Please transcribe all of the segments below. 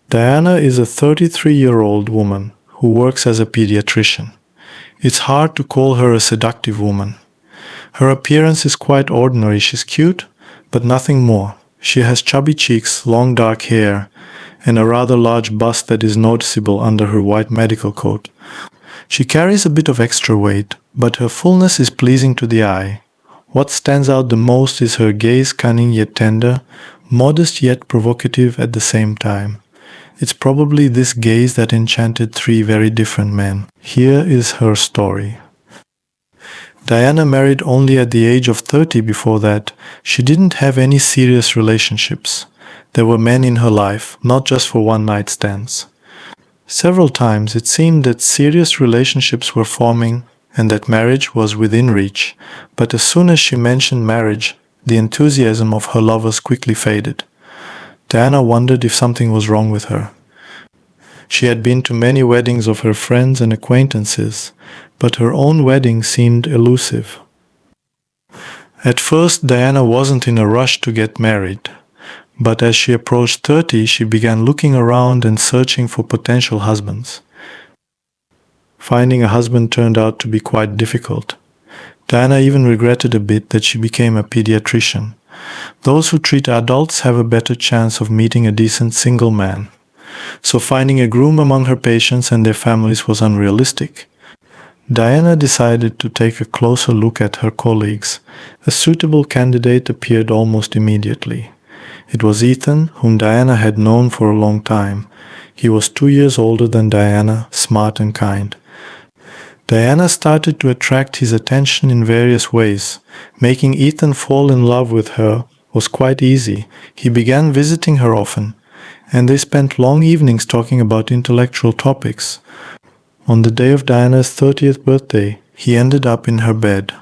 Diana is a 33-year-old woman who works as a pediatrician. It's hard to call her a seductive woman. Her appearance is quite ordinary. She's cute, but nothing more. She has chubby cheeks, long dark hair, and a rather large bust that is noticeable under her white medical coat. She carries a bit of extra weight, but her fullness is pleasing to the eye. What stands out the most is her gaze, cunning yet tender, modest yet provocative at the same time. It's probably this gaze that enchanted three very different men. Here is her story. Diana married only at the age of 30. Before that, she didn't have any serious relationships. There were men in her life, not just for one-night stands. Several times it seemed that serious relationships were forming and that marriage was within reach, but as soon as she mentioned marriage, the enthusiasm of her lovers quickly faded. Diana wondered if something was wrong with her. She had been to many weddings of her friends and acquaintances, but her own wedding seemed elusive. At first, Diana wasn't in a rush to get married, but as she approached 30, she began looking around and searching for potential husbands. Finding a husband turned out to be quite difficult. Diana even regretted a bit that she became a pediatrician. Those who treat adults have a better chance of meeting a decent single man. So finding a groom among her patients and their families was unrealistic. Diana decided to take a closer look at her colleagues. A suitable candidate appeared almost immediately. It was Ethan, whom Diana had known for a long time. He was 2 years older than Diana, smart and kind. Diana started to attract his attention in various ways. Making Ethan fall in love with her was quite easy. He began visiting her often, and they spent long evenings talking about intellectual topics. On the day of Diana's 30th birthday, he ended up in her bed.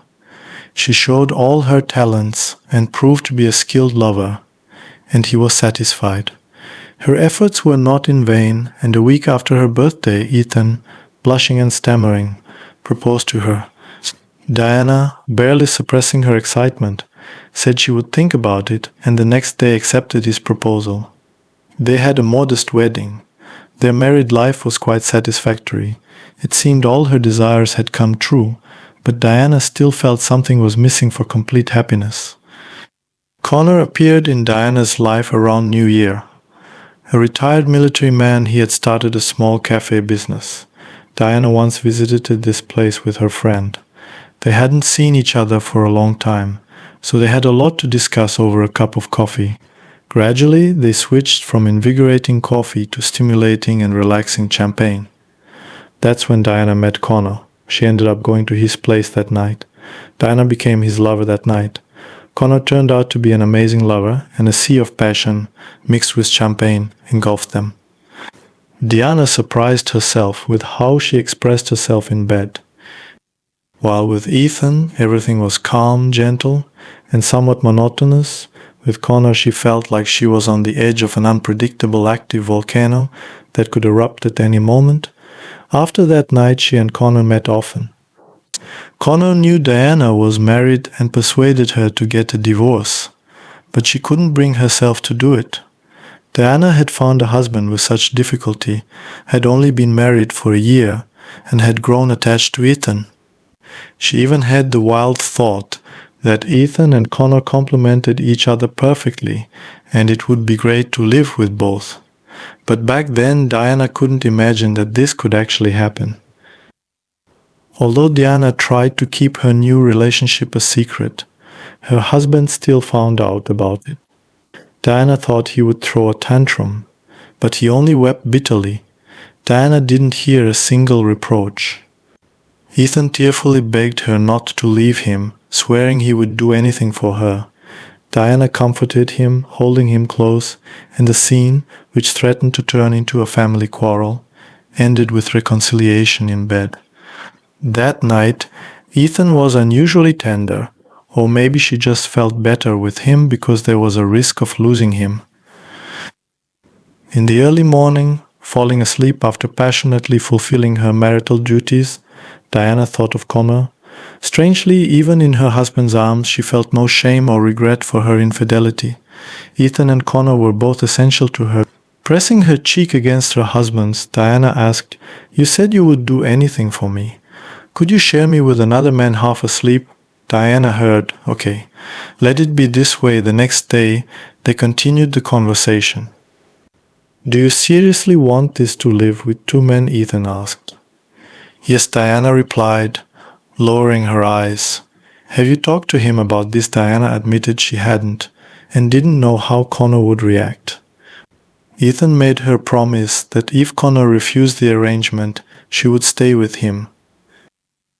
She showed all her talents and proved to be a skilled lover, and he was satisfied. Her efforts were not in vain, and a week after her birthday, Ethan, blushing and stammering, proposed to her. Diana, barely suppressing her excitement, said she would think about it, and the next day accepted his proposal. They had a modest wedding. Their married life was quite satisfactory. It seemed all her desires had come true, but Diana still felt something was missing for complete happiness. Connor appeared in Diana's life around New Year. A retired military man, he had started a small cafe business. Diana once visited this place with her friend. They hadn't seen each other for a long time, so they had a lot to discuss over a cup of coffee. Gradually, they switched from invigorating coffee to stimulating and relaxing champagne. That's when Diana met Connor. She ended up going to his place that night. Diana became his lover that night. Connor turned out to be an amazing lover, and a sea of passion, mixed with champagne, engulfed them. Diana surprised herself with how she expressed herself in bed. While with Ethan, everything was calm, gentle, and somewhat monotonous, with Connor she felt like she was on the edge of an unpredictable active volcano that could erupt at any moment. After that night, she and Connor met often. Connor knew Diana was married and persuaded her to get a divorce, but she couldn't bring herself to do it. Diana had found a husband with such difficulty, had only been married for a year, and had grown attached to Ethan. She even had the wild thought that Ethan and Connor complemented each other perfectly, and it would be great to live with both. But back then, Diana couldn't imagine that this could actually happen. Although Diana tried to keep her new relationship a secret, her husband still found out about it. Diana thought he would throw a tantrum, but he only wept bitterly. Diana didn't hear a single reproach. Ethan tearfully begged her not to leave him, swearing he would do anything for her. Diana comforted him, holding him close, and the scene, which threatened to turn into a family quarrel, ended with reconciliation in bed. That night, Ethan was unusually tender, or maybe she just felt better with him because there was a risk of losing him. In the early morning, falling asleep after passionately fulfilling her marital duties, Diana thought of Connor. Strangely, even in her husband's arms, she felt no shame or regret for her infidelity. Ethan and Connor were both essential to her. Pressing her cheek against her husband's, Diana asked, "You said you would do anything for me. Could you share me with another man half asleep?" Diana heard, "Okay, let it be this way." The next day, they continued the conversation. "Do you seriously want this to live with two men?" Ethan asked. "Yes," Diana replied, lowering her eyes. "Have you talked to him about this?" Diana admitted she hadn't, and didn't know how Connor would react. Ethan made her promise that if Connor refused the arrangement, she would stay with him.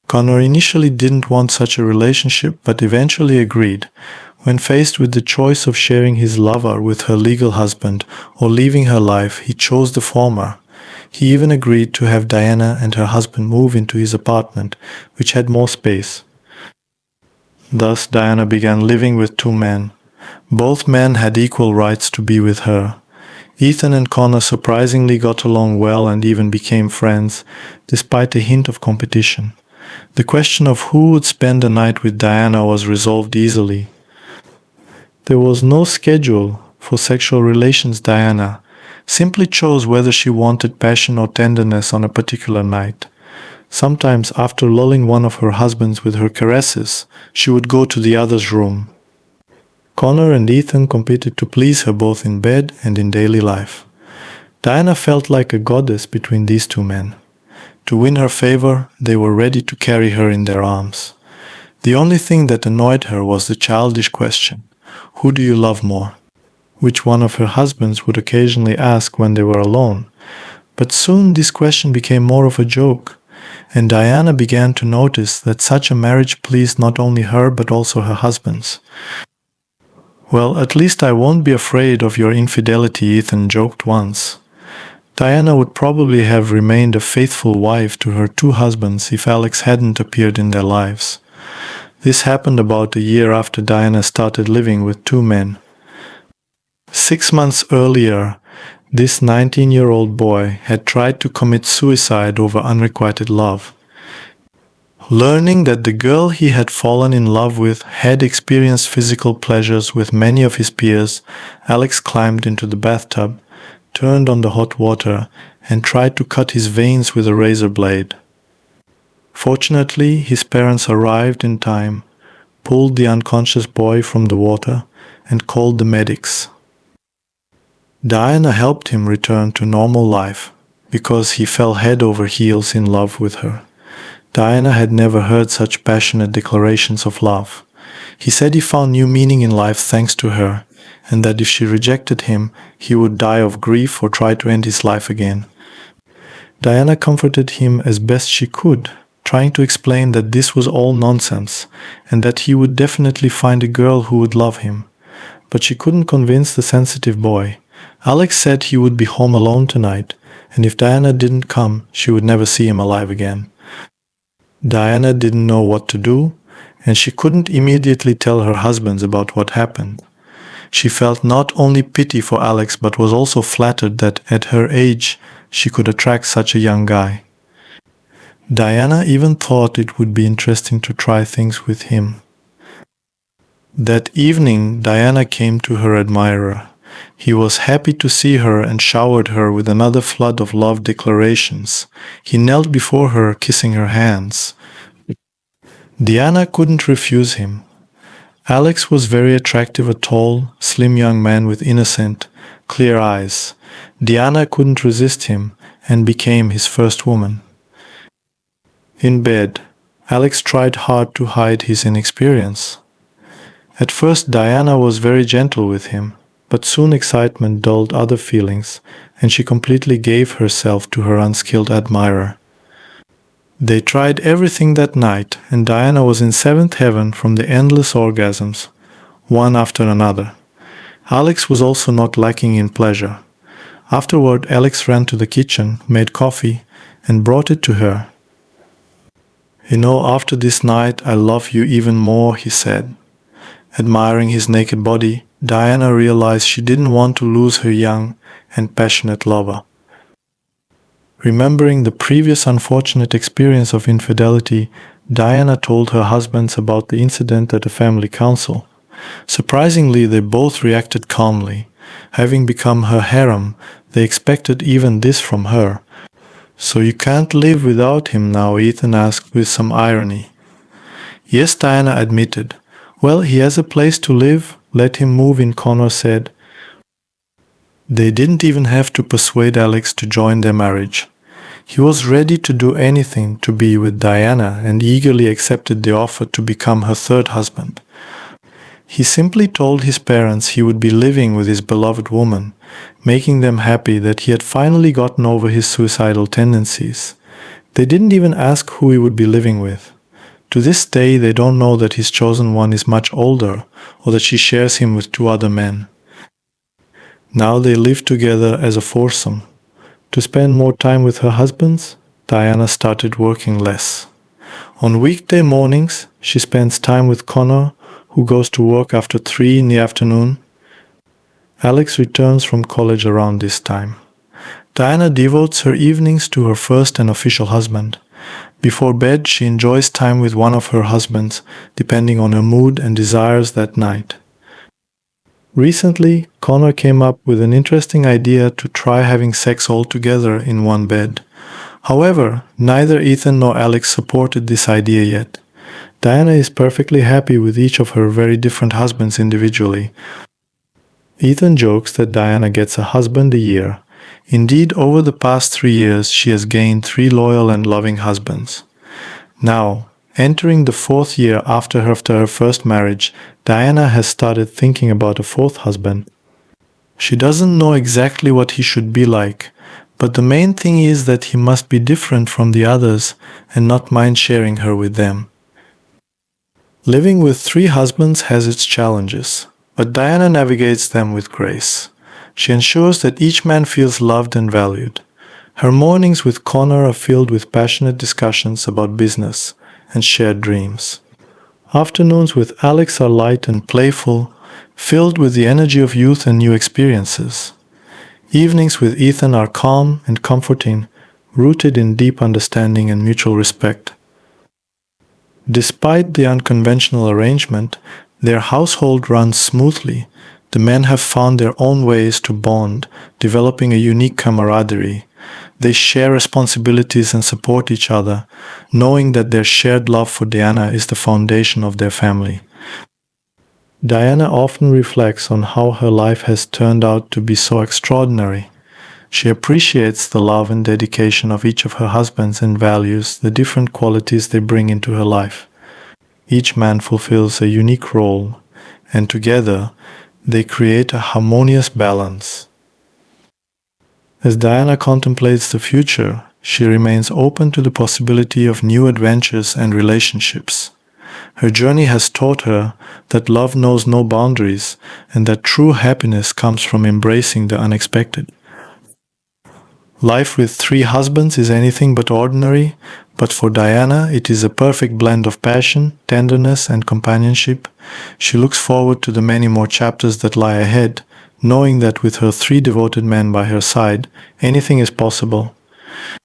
Connor initially didn't want such a relationship, but eventually agreed. When faced with the choice of sharing his lover with her legal husband or leaving her life, he chose the former. He even agreed to have Diana and her husband move into his apartment, which had more space. Thus, Diana began living with two men. Both men had equal rights to be with her. Ethan and Connor surprisingly got along well and even became friends, despite a hint of competition. The question of who would spend the night with Diana was resolved easily. There was no schedule for sexual relations. Diana simply chose whether she wanted passion or tenderness on a particular night. Sometimes, after lulling one of her husbands with her caresses, she would go to the other's room. Connor and Ethan competed to please her both in bed and in daily life. Diana felt like a goddess between these two men. To win her favor, they were ready to carry her in their arms. The only thing that annoyed her was the childish question, "Who do you love more?" which one of her husbands would occasionally ask when they were alone. But soon this question became more of a joke, and Diana began to notice that such a marriage pleased not only her but also her husbands. "Well, at least I won't be afraid of your infidelity," Ethan joked once. Diana would probably have remained a faithful wife to her two husbands if Alex hadn't appeared in their lives. This happened about a year after Diana started living with two men. 6 months earlier, this 19-year-old boy had tried to commit suicide over unrequited love. Learning that the girl he had fallen in love with had experienced physical pleasures with many of his peers, Alex climbed into the bathtub, turned on the hot water, and tried to cut his veins with a razor blade. Fortunately, his parents arrived in time, pulled the unconscious boy from the water, and called the medics. Diana helped him return to normal life because he fell head over heels in love with her. Diana had never heard such passionate declarations of love. He said he found new meaning in life thanks to her, and that if she rejected him, he would die of grief or try to end his life again. Diana comforted him as best she could, trying to explain that this was all nonsense, and that he would definitely find a girl who would love him. But she couldn't convince the sensitive boy. Alex said he would be home alone tonight, and if Diana didn't come, she would never see him alive again. Diana didn't know what to do, and she couldn't immediately tell her husbands about what happened. She felt not only pity for Alex but was also flattered that at her age she could attract such a young guy. Diana even thought it would be interesting to try things with him. That evening, Diana came to her admirer. He was happy to see her and showered her with another flood of love declarations. He knelt before her, kissing her hands. Diana couldn't refuse him. Alex was very attractive, a tall, slim young man with innocent, clear eyes. Diana couldn't resist him and became his first woman. In bed, Alex tried hard to hide his inexperience. At first, Diana was very gentle with him, but soon excitement dulled other feelings, and she completely gave herself to her unskilled admirer. They tried everything that night, and Diana was in seventh heaven from the endless orgasms, one after another. Alex was also not lacking in pleasure. Afterward, Alex ran to the kitchen, made coffee, and brought it to her. "You know, after this night, I love you even more," he said. Admiring his naked body, Diana realized she didn't want to lose her young and passionate lover. Remembering the previous unfortunate experience of infidelity, Diana told her husbands about the incident at a family council. Surprisingly, they both reacted calmly. Having become her harem, They expected even this from her. "So you can't live without him now?" Ethan asked with some irony. "Yes," Diana admitted. "Well, he has a place to live. Let him move in," Connor said. They didn't even have to persuade Alex to join their marriage. He was ready to do anything to be with Diana and eagerly accepted the offer to become her third husband. He simply told his parents he would be living with his beloved woman, making them happy that he had finally gotten over his suicidal tendencies. They didn't even ask who he would be living with. To this day, they don't know that his chosen one is much older or that she shares him with 2 other men. Now they live together as a foursome. To spend more time with her husbands, Diana started working less. On weekday mornings, she spends time with Connor, who goes to work after 3 in the afternoon. Alex returns from college around this time. Diana devotes her evenings to her first and official husband. Before bed, she enjoys time with one of her husbands, depending on her mood and desires that night. Recently, Connor came up with an interesting idea to try having sex all together in one bed. However, neither Ethan nor Alex supported this idea yet. Diana is perfectly happy with each of her very different husbands individually. Ethan jokes that Diana gets a husband a year. Indeed, over the past 3 years, she has gained 3 loyal and loving husbands. Now, entering the 4th year after her first marriage, Diana has started thinking about a 4th husband. She doesn't know exactly what he should be like, but the main thing is that he must be different from the others and not mind sharing her with them. Living with 3 husbands has its challenges, but Diana navigates them with grace. She ensures that each man feels loved and valued. Her mornings with Connor are filled with passionate discussions about business and shared dreams. Afternoons with Alex are light and playful, filled with the energy of youth and new experiences. Evenings with Ethan are calm and comforting, rooted in deep understanding and mutual respect. Despite the unconventional arrangement, their household runs smoothly. The men have found their own ways to bond, developing a unique camaraderie. They share responsibilities and support each other, knowing that their shared love for Diana is the foundation of their family. Diana often reflects on how her life has turned out to be so extraordinary. She appreciates the love and dedication of each of her husbands and values the different qualities they bring into her life. Each man fulfills a unique role, and together they create a harmonious balance. As Diana contemplates the future, she remains open to the possibility of new adventures and relationships. Her journey has taught her that love knows no boundaries and that true happiness comes from embracing the unexpected. Life with 3 husbands is anything but ordinary, but for Diana it is a perfect blend of passion, tenderness, and companionship. She looks forward to the many more chapters that lie ahead, knowing that with her 3 devoted men by her side, anything is possible.